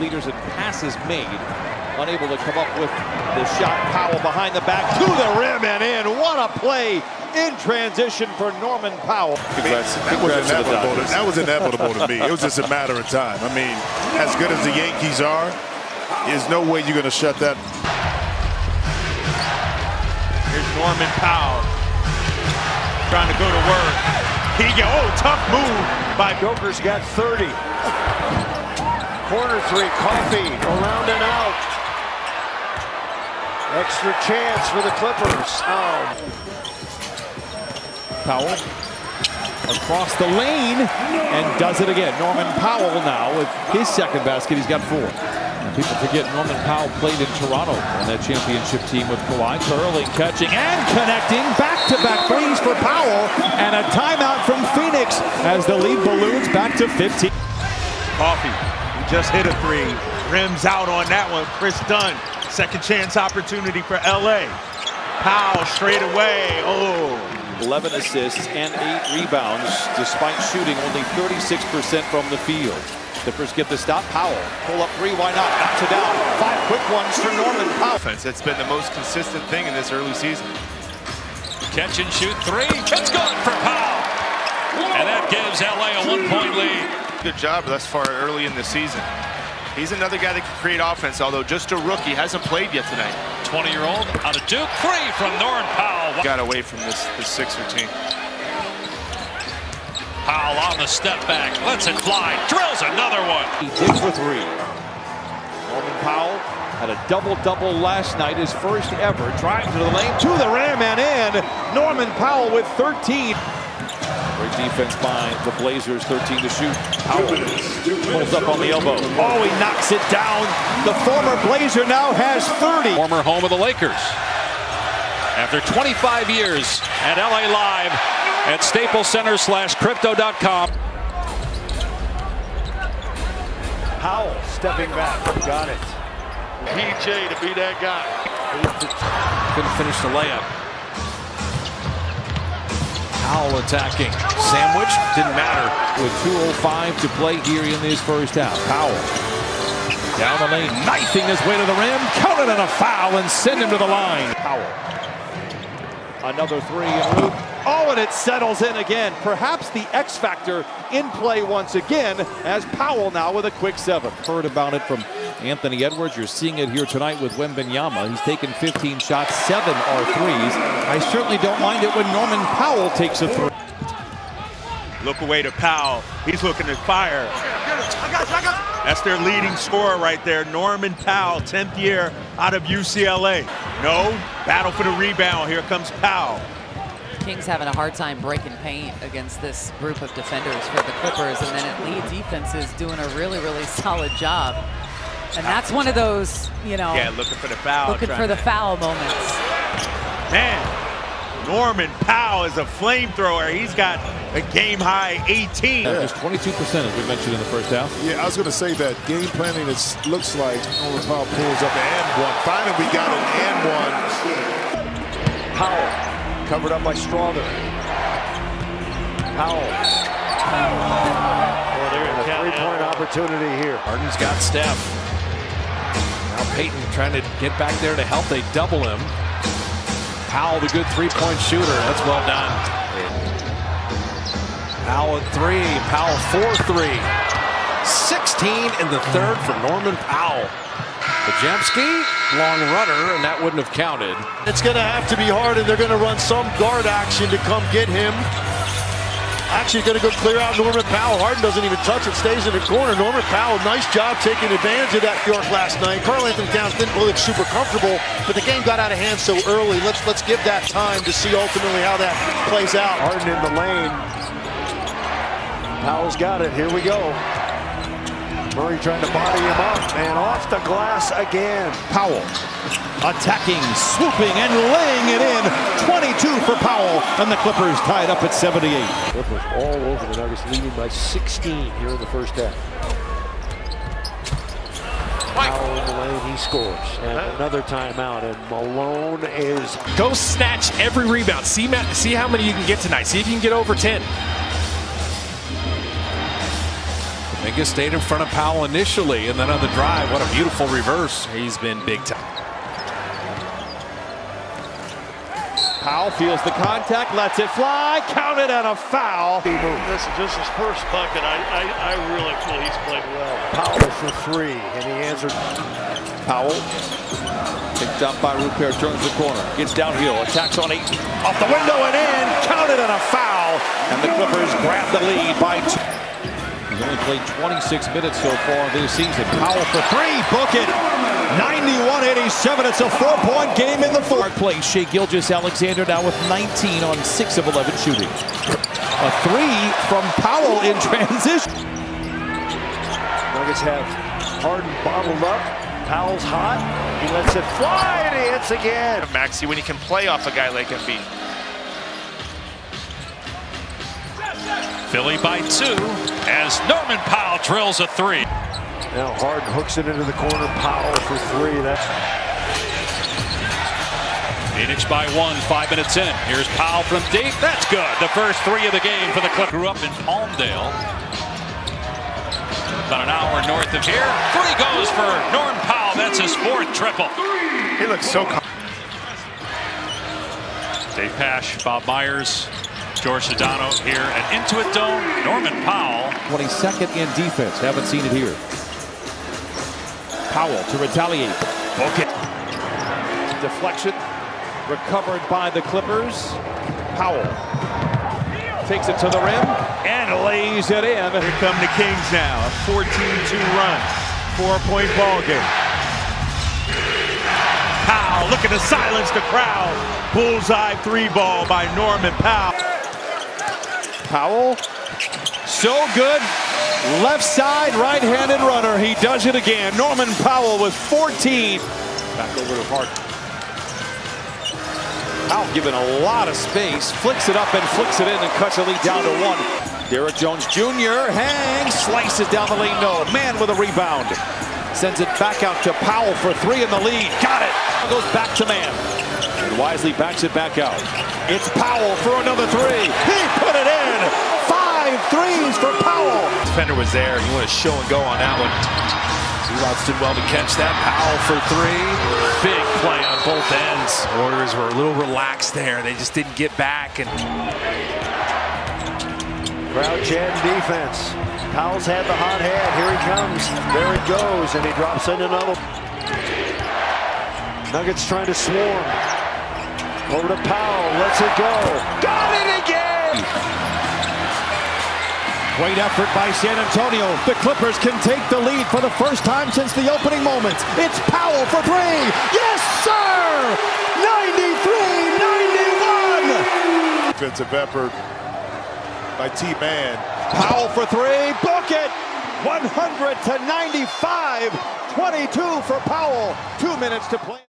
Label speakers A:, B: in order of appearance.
A: leaders in passes made. Unable to come up with the shot. Powell behind the back to the rim and in. What a play in transition for Norman Powell.
B: That was inevitable to me. It was just a matter of time. I mean, as good as the Yankees are, there's no way you're going to shut that.
C: Here's Norman Powell trying to go to work. Tough move by
D: Joker's got 30. Corner three, Coffee around and out. Extra chance for the Clippers.
A: Powell across the lane and does it again. Norman Powell now with his second basket. He's got 4. People forget Norman Powell played in Toronto on that championship team with Kawhi. Curling, catching, and connecting. Back-to-back threes for Powell. And a timeout from Phoenix as the lead balloons back to 15.
C: Coffee, he just hit a 3. Rims out on that one. Chris Dunn, second chance opportunity for LA. Powell straight away.
A: 11 assists and 8 rebounds despite shooting only 36% from the field. Clippers get the stop. Powell, pull up 3, why not? Knocks it down. 5 quick ones for Norman Powell.
E: That's been the most consistent thing in this early season.
F: Catch and shoot 3. It's good for Powell. And that gives LA a 1-point lead.
E: Good job thus far early in the season. He's another guy that can create offense, although just a rookie, hasn't played yet tonight.
F: 20-year-old out of Duke. 3 from Norman Powell.
E: Got away from this Sixer team.
F: Powell on the step back, lets it fly, drills another one.
A: He digs for 3. Norman Powell had a double-double last night, his first ever. Drives to the lane, to the rim and in. Norman Powell with 13. Great defense by the Blazers, 13 to shoot. Powell pulls up on the elbow. He knocks it down. The former Blazer now has 30.
F: Former home of the Lakers. After 25 years at LA Live, at Staples Center/crypto.com.
D: Powell stepping back, got it.
C: PJ to be that guy.
F: Couldn't finish the layup. Powell attacking. Sandwich, didn't matter.
A: With 2:05 to play here in this first half. Powell down the lane, knifing his way to the rim, counted on a foul and send him to the line. Powell. Another 3 en route. And it settles in again. Perhaps the X factor in play once again as Powell now with a quick 7. Heard about it from Anthony Edwards. You're seeing it here tonight with Wembanyama. He's taken 15 shots, 7 are 3s. I certainly don't mind it when Norman Powell takes a 3.
C: Look away to Powell. He's looking to fire. That's their leading scorer right there. Norman Powell, 10th year out of UCLA. No, battle for the rebound. Here comes Powell.
G: Kings having a hard time breaking paint against this group of defenders for the Clippers, and then it lead defense is doing a really, really solid job. And that's one of those,
C: Yeah, looking for the foul.
G: Looking for the foul moments.
C: Man, Norman Powell is a flamethrower. He's got a game-high 18.
A: Just 22% as we mentioned in the first half.
B: Yeah, I was going to say that game planning looks like Norman Powell pulls up an and one. Finally, we got an and one.
D: Powell covered up by Strawther. Powell. A 3-point opportunity here.
F: Harden's got Steph. Now Payton trying to get back there to help. They double him. Powell, the good 3-point shooter. That's well done. Powell at 3. Powell 4-3. 16 in the third for Norman Powell. Pajemski, long runner, and that wouldn't have counted.
D: It's going to have to be hard, and they're going to run some guard action to come get him. Actually going to go clear out Norman Powell. Harden doesn't even touch it, stays in the corner. Norman Powell, nice job taking advantage of that York last night. Karl-Anthony Towns didn't look super comfortable, but the game got out of hand so early. Let's give that time to see ultimately how that plays out. Harden in the lane. Powell's got it. Here we go. Murray trying to body him up, and off the glass again.
A: Powell attacking, swooping, and laying it in. 22 for Powell, and the Clippers tied up at 78.
D: Clippers all over the Nuggets, leading by 16 here in the first half. Powell in the lane, he scores. And another timeout, and Malone is...
H: Go snatch every rebound. See how many you can get tonight. See if you can get over 10.
F: Mingus stayed in front of Powell initially, and then on the drive, what a beautiful reverse.
H: He's been big time.
A: Powell feels the contact, lets it fly, counted and a foul.
D: This is his first bucket. I really feel he's played well. Powell for three, and he answered.
A: Powell picked up by Rupert, turns the corner, gets downhill, attacks on 8, off the window and in, counted and a foul, and the Clippers grab the lead by 2. He's only played 26 minutes so far this season. Powell for 3, book it. 91-87. It's a 4-point game in the fourth. Play Shai Gilgeous-Alexander now with 19 on 6 of 11 shooting. A 3 from Powell in transition.
D: Nuggets have Harden bottled up. Powell's hot. He lets it fly, and he hits again.
E: Maxey, when he can play off a guy like Embiid.
I: Philly by 2 as Norman Powell drills a 3.
D: Now Harden hooks it into the corner. Powell for 3.
I: Phoenix by 1, 5 minutes in. Here's Powell from deep. That's good. The first 3 of the game for the Clippers. Grew up in Palmdale. About an hour north of here. 3 goes for Norm Powell. That's his 4th triple.
E: He looks so
I: Dave Pasch, Bob Myers, George Sedano here at Intuit Dome. Norman Powell.
A: 22nd in defense. Haven't seen it here. Powell to retaliate. Book it. Deflection. Recovered by the Clippers. Powell takes it to the rim and lays it in.
C: Here come the Kings now. A 14-2 run. 4-point ball game. Powell looking to silence the crowd. Bullseye 3-ball by Norman Powell.
A: Powell, so good. Left side, right-handed runner. He does it again. Norman Powell with 14. Back over to Harden. Powell given a lot of space. Flicks it up and flicks it in and cuts the lead down to 1. Derrick Jones Jr. hangs, slices down the lane. No, man with a rebound. Sends it back out to Powell for 3 in the lead. Got it. Goes back to man. And wisely backs it back out. It's Powell for another 3. He put it in. 5 threes for Powell.
F: Defender was there. He wanted to show and go on that one. Zubac did well to catch that. Powell for 3. Big play on both ends. Warriors were a little relaxed there. They just didn't get back. And
D: Crowd chant defense. Powell's had the hot hand. Here he comes. There he goes, and he drops in another. Nuggets trying to swarm. Over to Powell. Lets it go. Got it again!
A: Great effort by San Antonio. The Clippers can take the lead for the first time since the opening moments. It's Powell for 3. Yes, sir! 93-91!
B: Defensive effort by T-Man.
A: Powell for 3. Book it! 100-95. 22 for Powell. 2 minutes to play.